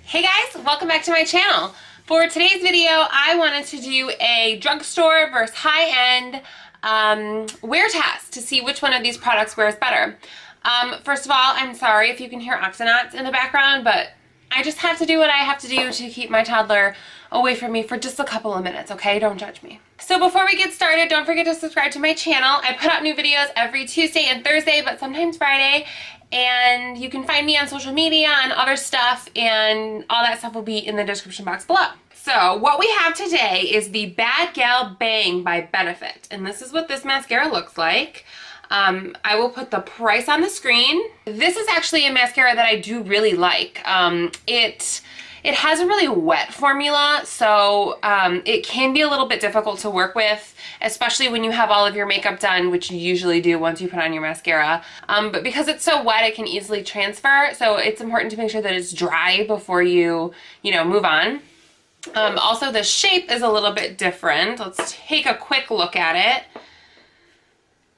Hey guys, welcome back to my channel. For today's video, I wanted to do a drugstore versus high-end wear test to see which one of these products wears better. First of all, I'm sorry if you can hear oxynauts in the background, but I just have to do what I have to do to keep my toddler away from me for just a couple of minutes, okay? Don't judge me. So before we get started, don't forget to subscribe to my channel. I put out new videos every Tuesday and Thursday, but sometimes Friday. And you can find me on social media and other stuff, and all that stuff will be in the description box below. So what we have today is the Bad Gal Bang by Benefit, and this is what this mascara looks like. I will put the price on the screen. This is actually a mascara that I do really like. It has a really wet formula, so it can be a little bit difficult to work with, especially when you have all of your makeup done, which you usually do once you put on your mascara. But because it's so wet, it can easily transfer, so it's important to make sure that it's dry before you move on. Also, the shape is a little bit different. Let's take a quick look at it.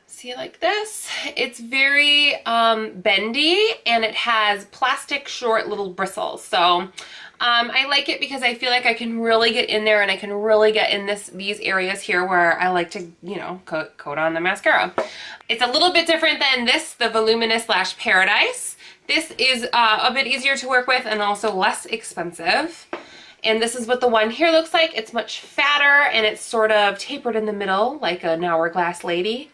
See, like this, it's very bendy, and it has plastic short little bristles. So I like it because I feel like I can really get in there, and I can really get in these areas here where I like to, coat on the mascara. It's a little bit different than this, the Voluminous Lash Paradise. This is a bit easier to work with and also less expensive. And this is what the one here looks like. It's much fatter, and it's sort of tapered in the middle like an hourglass lady.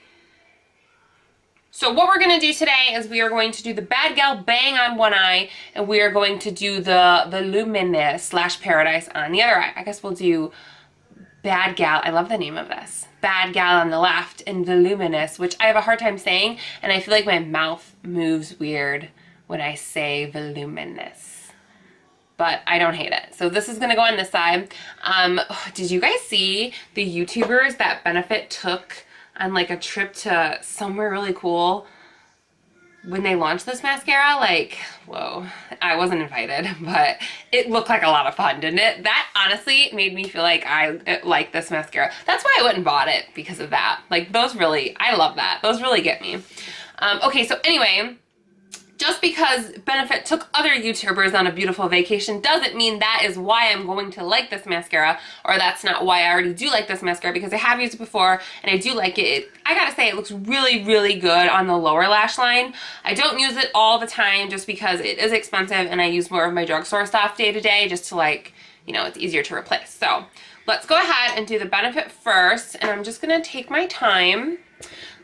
So what we're going to do today is we are going to do the Bad Gal Bang on one eye, and we are going to do the Voluminous Lash Paradise on the other eye. I guess we'll do Bad Gal, I love the name of this, Bad Gal on the left, and Voluminous, which I have a hard time saying, and I feel like my mouth moves weird when I say voluminous. But I don't hate it. So this is going to go on this side. Did you guys see the YouTubers that Benefit took on like a trip to somewhere really cool when they launched this mascara? Like, whoa, I wasn't invited, but it looked like a lot of fun, didn't it? That honestly made me feel like I like this mascara. That's why I went and bought it, because of that. Like, those really, I love that. Those really get me. Okay, so anyway, just because Benefit took other YouTubers on a beautiful vacation doesn't mean that is why I'm going to like this mascara, or that's not why I already do like this mascara, because I have used it before and I do like it. I gotta say, it looks really, really good on the lower lash line. I don't use it all the time just because it is expensive, and I use more of my drugstore stuff day to day just to, like, it's easier to replace. So let's go ahead and do the Benefit first, and I'm just gonna take my time.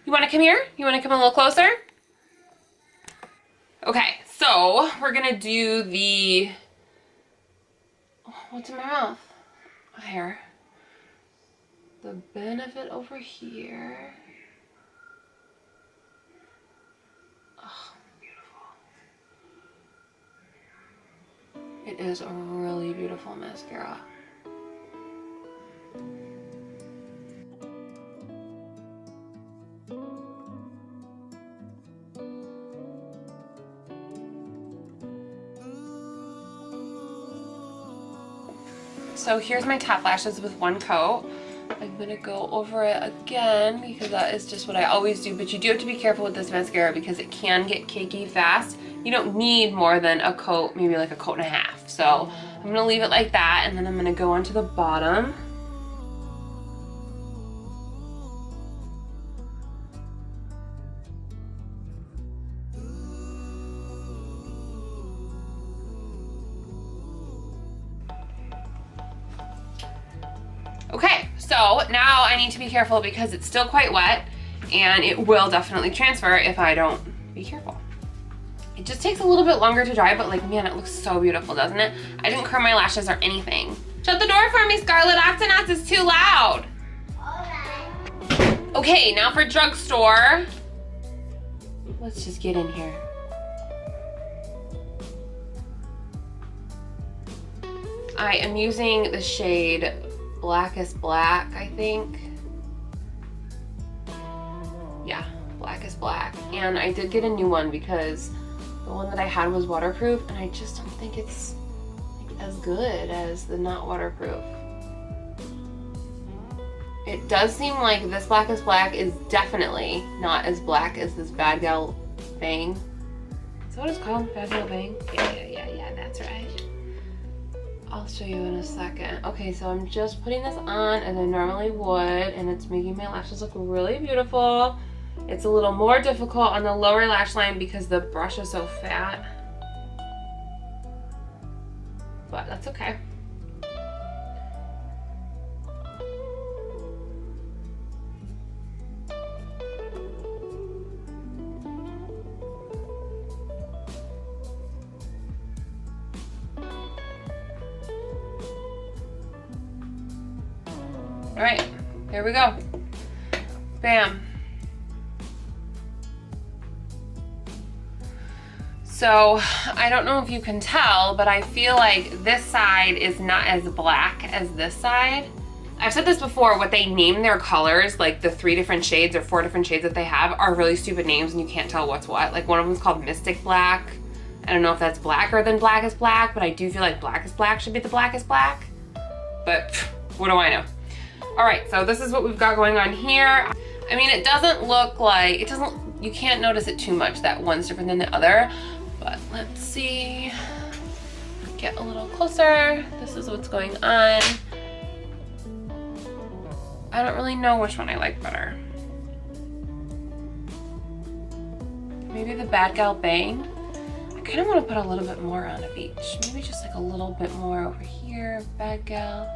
You wanna come here? You wanna come a little closer? Okay, so we're gonna do the, what's in my mouth? Hair. The Benefit over here. Oh, beautiful. It is a really beautiful mascara. So here's my top lashes with one coat. I'm gonna go over it again because that is just what I always do, but you do have to be careful with this mascara because it can get cakey fast. You don't need more than a coat, maybe like a coat and a half. So I'm gonna leave it like that, and then I'm gonna go onto the bottom. Okay, so now I need to be careful because it's still quite wet, and it will definitely transfer if I don't be careful. It just takes a little bit longer to dry, but like, man, it looks so beautiful, doesn't it? I didn't curl my lashes or anything. Shut the door for me, Scarlett. Oxynauts is too loud. Okay, now for drugstore. Let's just get in here. I am using the shade Blackest Black, I think. Yeah, Blackest Black. And I did get a new one because the one that I had was waterproof, and I just don't think it's like as good as the not waterproof. It does seem like this Blackest Black is definitely not as black as this Bad Gal Bang. Is that what it's called? Bad Gal Bang? Yeah, that's right. I'll show you in a second. Okay, so I'm just putting this on as I normally would, and it's making my lashes look really beautiful. It's a little more difficult on the lower lash line because the brush is so fat, but that's okay. All right, here we go. Bam. So I don't know if you can tell, but I feel like this side is not as black as this side. I've said this before, what they name their colors, like the 3 different shades or 4 different shades that they have, are really stupid names and you can't tell what's what. Like one of them is called Mystic Black. I don't know if that's blacker than Black is Black, but I do feel like Black is Black should be the blackest black. But what do I know? All right, so this is what we've got going on here. I mean, it doesn't look like, you can't notice it too much that one's different than the other, but let's see. Get a little closer. This is what's going on. I don't really know which one I like better. Maybe the Bad Gal Bang. I kind of want to put a little bit more on of each. Maybe just like a little bit more over here, Bad Gal.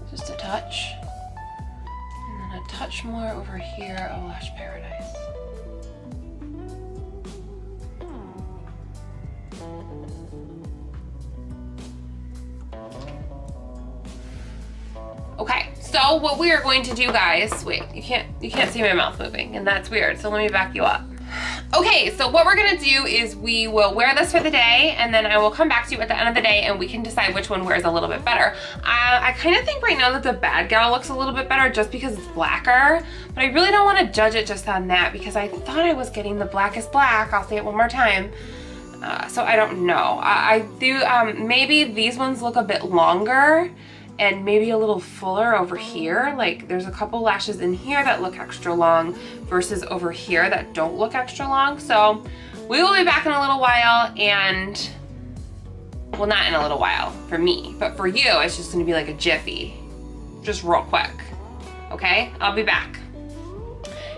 Just a touch, and then a touch more over here of Lash Paradise. Okay, so what we are going to do, guys, wait, you can't see my mouth moving, and that's weird, so let me back you up. Okay, so what we're gonna do is we will wear this for the day, and then I will come back to you at the end of the day and we can decide which one wears a little bit better. I kind of think right now that the Bad Gal looks a little bit better just because it's blacker, but I really don't want to judge it just on that because I thought I was getting the blackest black. I'll say it one more time. So I don't know. I do, maybe these ones look a bit longer and maybe a little fuller over here. Like there's a couple lashes in here that look extra long versus over here that don't look extra long. So we will be back in a little while, and well, not in a little while for me, but for you, it's just gonna be like a jiffy, just real quick. Okay, I'll be back.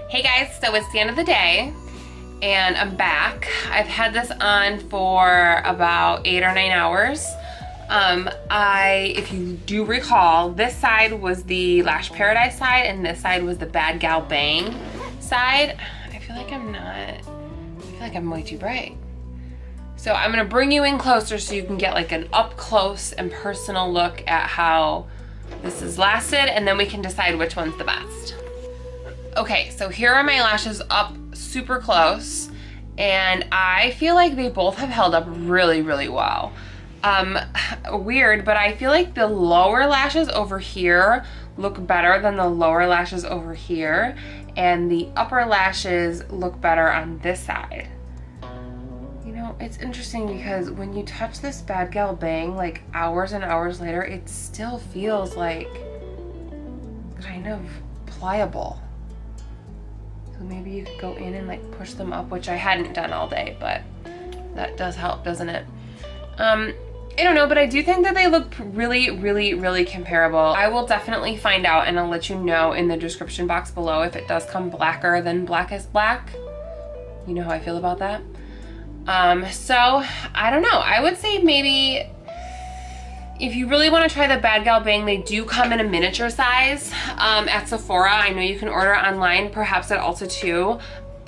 Hey guys, so it's the end of the day and I'm back. I've had this on for about 8 or 9 hours. If you do recall, this side was the Lash Paradise side and this side was the Bad Gal Bang side. I feel like I'm way too bright. So I'm gonna bring you in closer so you can get like an up close and personal look at how this has lasted, and then we can decide which one's the best. Okay, so here are my lashes up super close, and I feel like they both have held up really, really well. Weird, but I feel like the lower lashes over here look better than the lower lashes over here, and the upper lashes look better on this side. You know, it's interesting because when you touch this Bad Gal Bang like hours and hours later, it still feels like kind of pliable. So maybe you could go in and like push them up, which I hadn't done all day, but that does help, doesn't it? I don't know, but I do think that they look really, really, really comparable. I will definitely find out and I'll let you know in the description box below if it does come blacker than Black is Black. You know how I feel about that. So I don't know. I would say maybe if you really want to try the Bad Gal Bang, they do come in a miniature size at Sephora. I know you can order online, perhaps at Ulta too.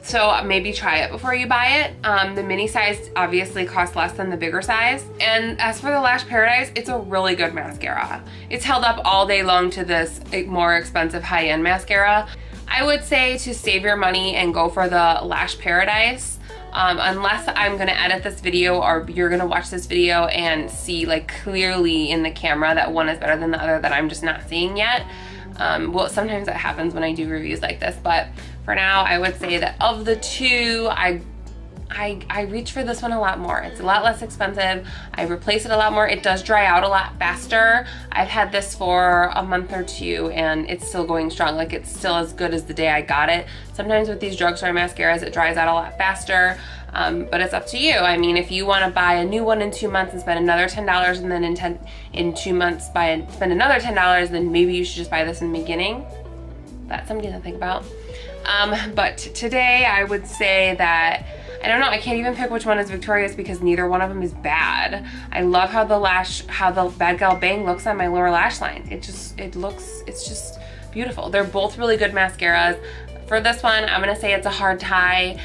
So maybe try it before you buy it. The mini size obviously costs less than the bigger size. And as for the Lash Paradise, it's a really good mascara. It's held up all day long to this more expensive high-end mascara. I would say to save your money and go for the Lash Paradise. Unless I'm gonna edit this video or you're gonna watch this video and see like clearly in the camera that one is better than the other that I'm just not seeing yet. Well, sometimes that happens when I do reviews like this, but for now, I would say that of the two, I reach for this one a lot more. It's a lot less expensive. I replace it a lot more. It does dry out a lot faster. I've had this for a month or two and it's still going strong. Like it's still as good as the day I got it. Sometimes with these drugstore mascaras, it dries out a lot faster. but it's up to you. I mean, if you want to buy a new one in 2 months and spend another $10, and then in 2 months spend another $10, then maybe you should just buy this in the beginning. That's something to think about. But today I would say that, I don't know, I can't even pick which one is victorious because neither one of them is bad. I love how the Bad Gal Bang looks on my lower lash line. It's just beautiful. They're both really good mascaras. For this one, I'm gonna say it's a hard tie.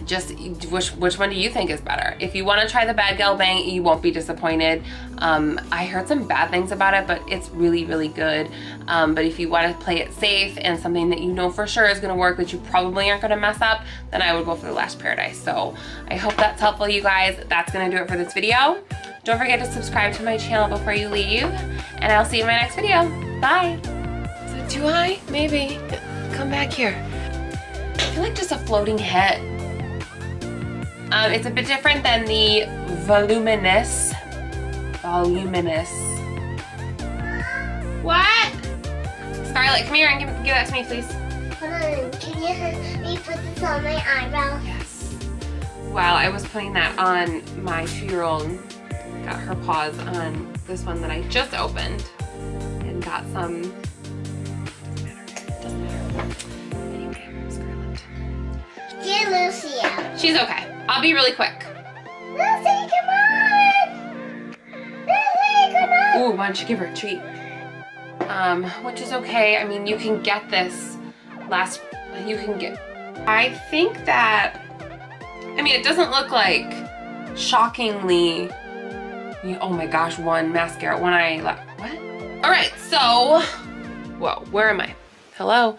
Just which one do you think is better? If you want to try the Bad Gal Bang, you won't be disappointed. I heard some bad things about it, but it's really, really good. But if you want to play it safe and something that you know for sure is going to work, that you probably aren't going to mess up, then I would go for the Lash Paradise. So I hope that's helpful, you guys. That's going to do it for this video. Don't forget to subscribe to my channel before you leave, and I'll see you in my next video. Bye. Is it too high? Maybe. Come back here. I feel like just a floating head. It's a bit different than the Voluminous. What? Scarlett, come here and give that to me, please. Hold on, can you help me put this on my eyebrow? Yes. While I was putting that on, my 2-year-old got her paws on this one that I just opened and got some. Doesn't matter. Anyway, Scarlett. Get Lucy out. She's okay. I'll be really quick. Lucy, come on! Lucy, come on! Ooh, why don't you give her a treat? Which is okay. I mean, you can get this I think that, I mean, it doesn't look like shockingly, oh my gosh, one mascara, what? All right, so, whoa, where am I? Hello?